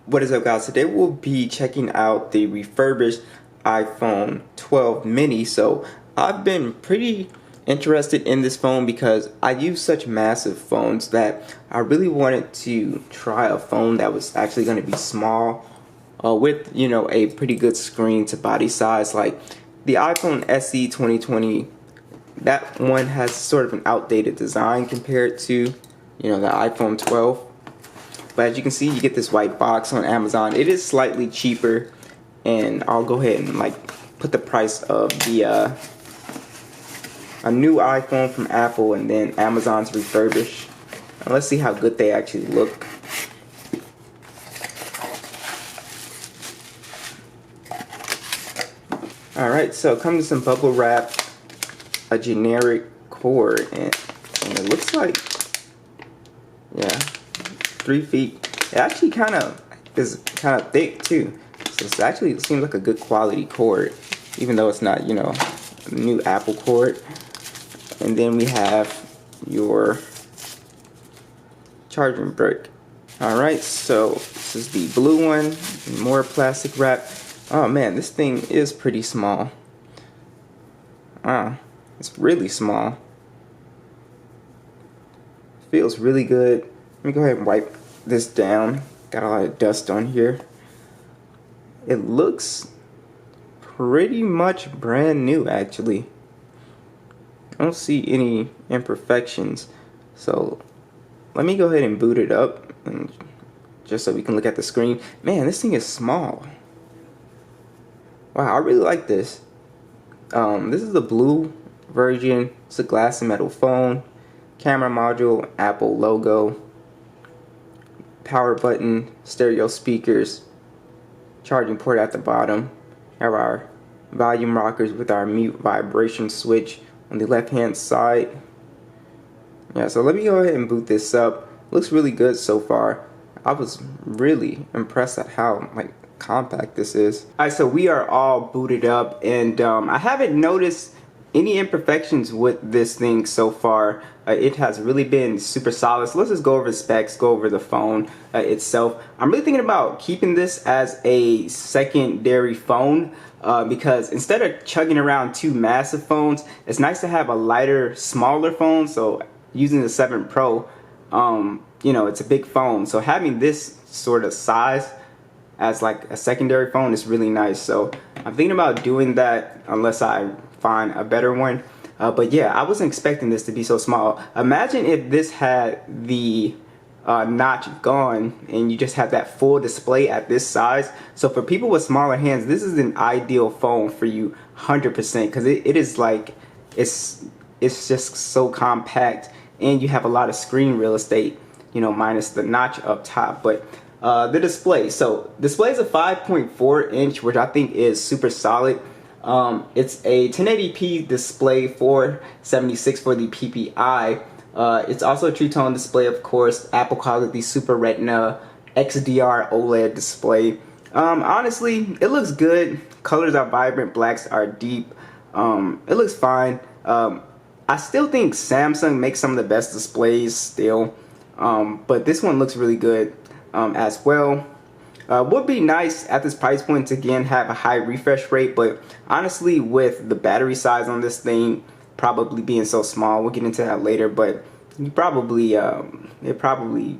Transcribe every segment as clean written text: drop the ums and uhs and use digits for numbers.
What is up, guys? Today we'll be checking out the refurbished iPhone 12 mini. So I've been pretty interested in this phone because I use such massive phones that I really wanted to try a phone that was actually going to be small with, a pretty good screen to body size. Like the iPhone SE 2020, that one has sort of an outdated design compared to, the iPhone 12. But as you can see, you get this white box on Amazon. It is slightly cheaper, and I'll go ahead and put the price of the a new iPhone from Apple and then Amazon's refurbished. And let's see how good they actually look. Alright, so it comes with some bubble wrap, a generic cord, and it looks like, yeah, 3 feet. It actually is kind of thick too, so it actually seems like a good quality cord, even though it's not, a new Apple cord. And then we have your charging brick. Alright, so this is the blue one, more plastic wrap. Oh man, this thing is pretty small. It's really small. Feels really good. Let me go ahead and wipe this down. Got a lot of dust on here. It looks pretty much brand new, actually. I don't see any imperfections. So let me go ahead and boot it up, and just so we can look at the screen. Man, this thing is small. Wow, I really like this. This is the blue version. It's a glass and metal phone. Camera module, Apple logo. Power button, stereo speakers. Charging port at the bottom. Have our volume rockers with our mute vibration switch on the left hand side. Yeah, so let me go ahead and boot this up. Looks really good so far. I was really impressed at how compact this is. Alright, so we are all booted up, and I haven't noticed any imperfections with this thing so far. It has really been super solid. So let's just go over the specs, go over the phone itself. I'm really thinking about keeping this as a secondary phone because instead of chugging around two massive phones, it's nice to have a lighter, smaller phone. So using the 7 Pro, it's a big phone. So having this sort of size as a secondary phone is really nice. So I'm thinking about doing that unless I find a better one. But yeah, I wasn't expecting this to be so small. Imagine if this had the notch gone and you just had that full display at this size. So for people with smaller hands, this is an ideal phone for you 100%, because it is it's just so compact, and you have a lot of screen real estate, minus the notch up top. But the display, so display is a 5.4 inch, which I think is super solid. It's a 1080p display, 476 for the PPI. It's also a True Tone display, of course. Apple calls it the Super Retina XDR OLED display. Honestly, it looks good. Colors are vibrant, blacks are deep. It looks fine. I still think Samsung makes some of the best displays still, but this one looks really good as well. Would be nice at this price point to again have a high refresh rate, but honestly, with the battery size on this thing probably being so small, we'll get into that later, but you probably it probably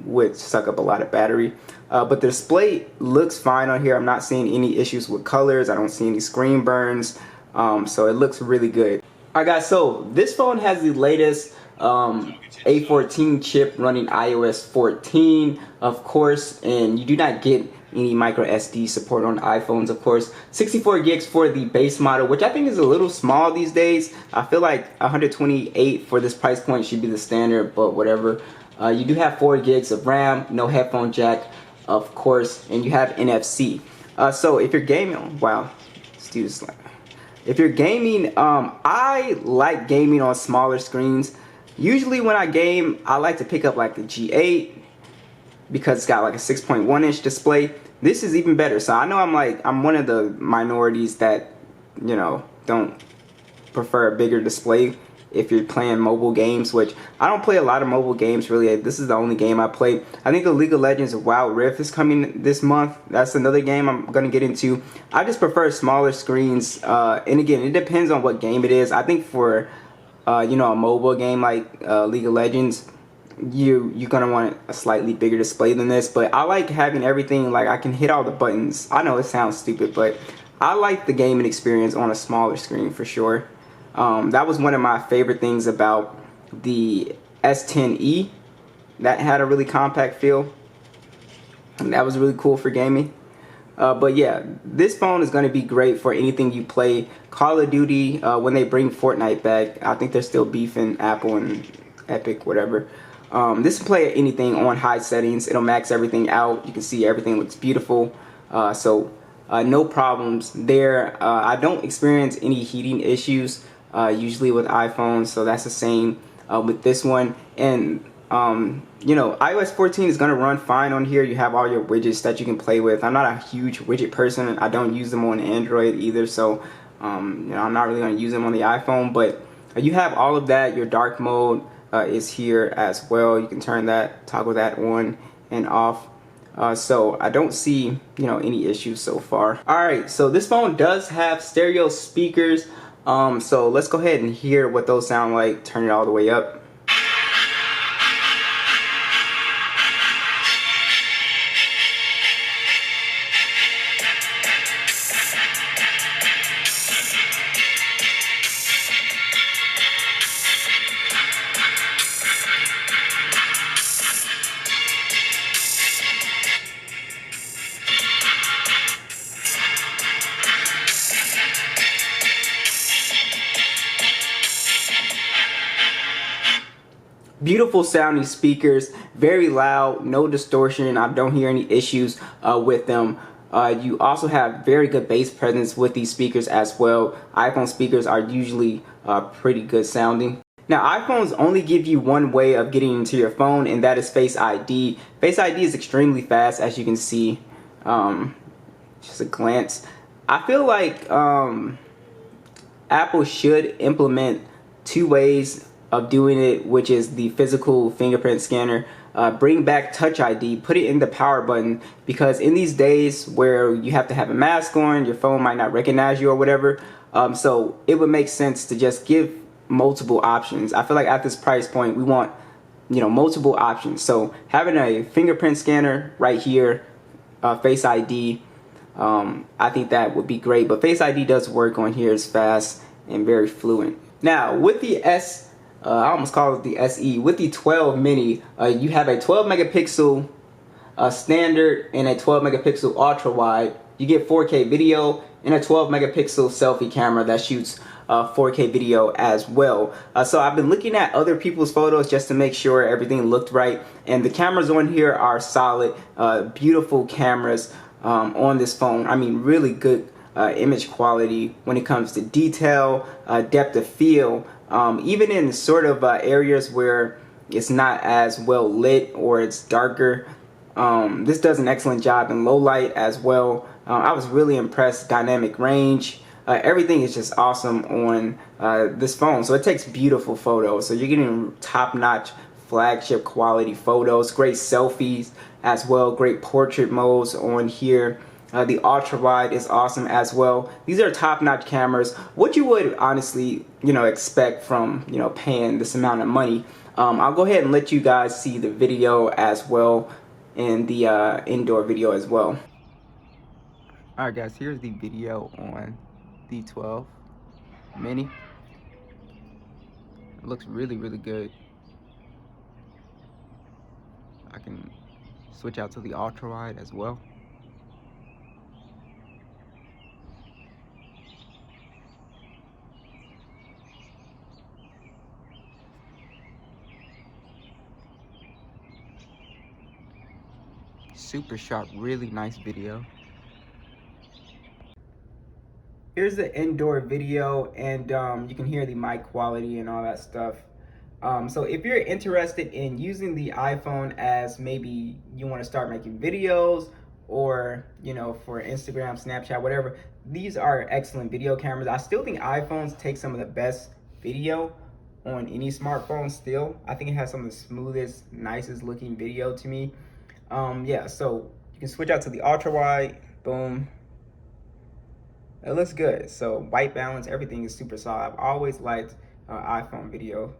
would suck up a lot of battery. But the display looks fine on here. I'm not seeing any issues with colors. I don't see any screen burns, so it looks really good. Alright guys, so this phone has the latest A14 chip running iOS 14, of course, and you do not get any micro SD support on iPhones, of course. 64 gigs for the base model, which I think is a little small these days. I feel like 128 for this price point should be the standard, but whatever. You do have 4 gigs of RAM, no headphone jack, of course, and you have NFC. So if you're gaming, wow, let's do this. If you're gaming, I like gaming on smaller screens. Usually when I game, I like to pick up a G8 because it's got a 6.1 inch display. This is even better. So I know I'm one of the minorities that, don't prefer a bigger display. if you're playing mobile games, which I don't play a lot of mobile games really. This is the only game I play. I think the League of Legends Wild Rift is coming this month. That's another game I'm gonna get into. I just prefer smaller screens, and again, it depends on what game it is. I think for you know, a mobile game like League of Legends, you're gonna want a slightly bigger display than this. But I like having everything, like I can hit all the buttons. I know it sounds stupid, but I like the gaming experience on a smaller screen for sure. That was one of my favorite things about the S10e. That had a really compact feel, and that was really cool for gaming. But yeah, this phone is going to be great for anything you play. Call of Duty, when they bring Fortnite back, I think they're still beefing Apple and Epic, whatever. This will play anything on high settings. It'll max everything out. You can see everything looks beautiful. So no problems there. I don't experience any heating issues usually with iPhones, so that's the same with this one. And you know, iOS 14 is going to run fine on here. You have all your widgets that you can play with. I'm not a huge widget person. I don't use them on Android either, so you know, I'm not really going to use them on the iPhone. But you have all of that. Your dark mode is here as well. You can turn that, toggle that on and off. So I don't see, you know, any issues so far. Alright, so this phone does have stereo speakers. So let's go ahead and hear what those sound like. Turn it all the way up. Beautiful sounding speakers, very loud, no distortion. I don't hear any issues with them. You also have very good bass presence with these speakers as well. iPhone speakers are usually pretty good sounding. Now, iPhones only give you one way of getting into your phone, and that is Face ID. Face ID is extremely fast, as you can see. Just a glance. I feel like Apple should implement two ways of doing it, which is the physical fingerprint scanner. Bring back Touch ID, put it in the power button, because in these days where you have to have a mask on, your phone might not recognize you or whatever, so it would make sense to just give multiple options. I feel like at this price point we want, you know, multiple options. So having a fingerprint scanner right here, Face ID, I think that would be great. But Face ID does work on here. It's fast and very fluent. Now with the I almost call it the SE. With the 12 mini, you have a 12 megapixel standard and a 12 megapixel ultra wide. You get 4K video and a 12 megapixel selfie camera that shoots 4K video as well. So I've been looking at other people's photos just to make sure everything looked right, and the cameras on here are solid, beautiful cameras on this phone. I mean, really good image quality when it comes to detail, depth of field. Even in sort of areas where it's not as well lit or it's darker, this does an excellent job in low light as well. I was really impressed. Dynamic range, everything is just awesome on this phone. So it takes beautiful photos. So you're getting top-notch flagship quality photos, great selfies as well, great portrait modes on here. The ultra wide is awesome as well. These are top-notch cameras. What you would honestly, you know, expect from, you know, paying this amount of money. I'll go ahead and let you guys see the video as well, and the indoor video as well. Alright guys, here's the video on the 12 mini. It looks really, really good. I can switch out to the ultra wide as well. Super sharp, really nice video. Here's the indoor video, and you can hear the mic quality and all that stuff. So if you're interested in using the iPhone as maybe you want to start making videos, or, you know, for Instagram, Snapchat, whatever, these are excellent video cameras. I still think iPhones take some of the best video on any smartphone still. I think it has some of the smoothest, nicest looking video to me. Yeah, so you can switch out to the ultra wide, boom. It looks good. So white balance, everything is super solid. I've always liked iPhone video.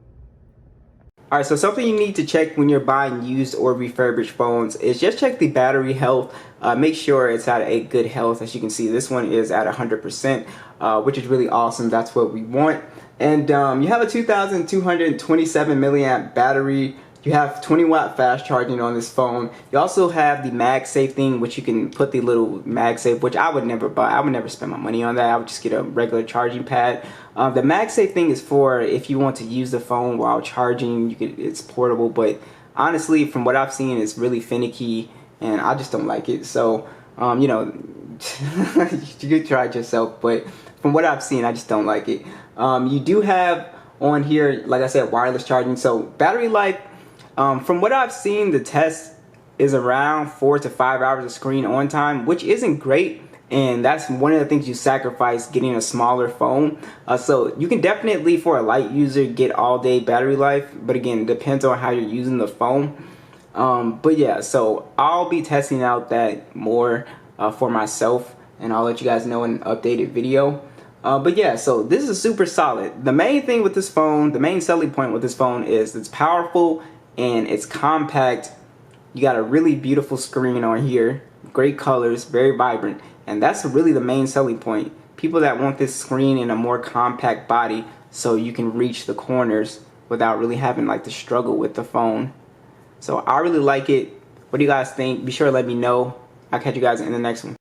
All right, so something you need to check when you're buying used or refurbished phones is just check the battery health. Make sure it's at a good health. As you can see, this one is at 100%, which is really awesome. That's what we want. And you have a 2,227 milliamp battery. You have 20-watt fast charging on this phone. You also have the MagSafe thing, which you can put the little MagSafe, which I would never buy. I would never spend my money on that. I would just get a regular charging pad. The MagSafe thing is for if you want to use the phone while charging. It's portable, but honestly, from what I've seen, it's really finicky, and I just don't like it. So, you know, you could try it yourself, but from what I've seen, I just don't like it. You do have on here, like I said, wireless charging. So battery life. From what I've seen, the test is around 4 to 5 hours of screen on time, which isn't great, and that's one of the things you sacrifice getting a smaller phone. So you can definitely, for a light user, get all day battery life, but again, it depends on how you're using the phone. But yeah, so I'll be testing out that more for myself, and I'll let you guys know in an updated video. But yeah, so this is super solid. The main thing with this phone, the main selling point with this phone is it's powerful and it's compact. You got a really beautiful screen on here, great colors, very vibrant, and that's really the main selling point. People that want this screen in a more compact body so you can reach the corners without really having like to struggle with the phone. So I really like it. What do you guys think? Be sure to let me know. I'll catch you guys in the next one.